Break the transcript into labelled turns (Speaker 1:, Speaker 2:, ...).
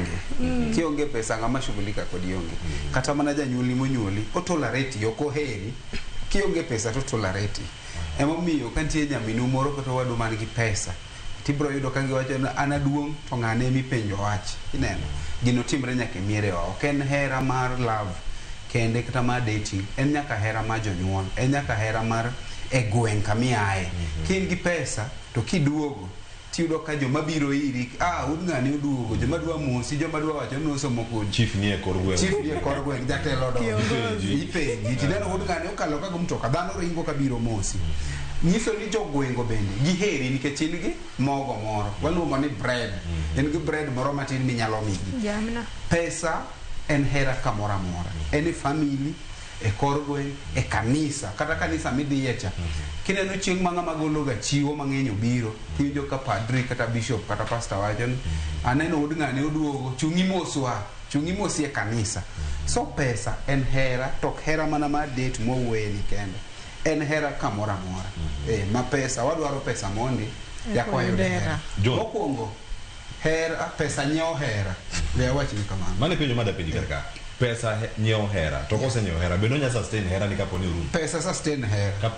Speaker 1: onge. Kionge pesa ngama shughulika kod onge. Kata mana janyuoli monyuoli o tolerate ok oheri. Kionge pesa to tolerate. Emomiyo kantie nyaminu moro kata wadu man gi pesa tibro yudo ka giwacho an aduong' to ng'ane mipenjo wach. Ineno gino timre nyaka mierewa. Ok en hera mar love kende kata mar dating, en nyaka hera mar jonyuol, en nyaka hera mar gweng' kamiaye. Kin gi pesa to kiduogo tiyudo ka joma biro iri ud ng'ane oduogo, joma dwa mosi, joma dwa wacho nosomo kod
Speaker 2: chief ni e kor gweng'
Speaker 1: jatelo do ipenji tineno ud ng'ane okalo ka mtoka dhano ringo ka biro mosi. Nyiso ni jogwengo bende giheri nikech in gi mogo moro waluongo ni bread. En gi bread moro matin minyalo migi. Pesa en hera kamoro amora. En e family, e kor gweng', e kanisa, kata kanisa midhiye cha. Kineno chieng' ma ng'ama golo ga chiwo mang'eny obiro, tiwinjo ka padri kata bishop kata pastor wacho ni aneno ud ng'ane oduogo, chungi moswa, chungi mosi e kanisa. So pesa en hera, tok hera mana mar date mowuoye kende. En hera kamoro amora. Ma pesa wadwaro pesa mondi yakwayo hera. Mokwongo hera, pesa nyiewo hera. Le wach ni kamano.
Speaker 2: Mane penjo mada penji kaka pesa nyiewo hera. To kose nyiewo hera bendo nya sustain hera ni kaponi rum.
Speaker 1: Pesa sustain hera.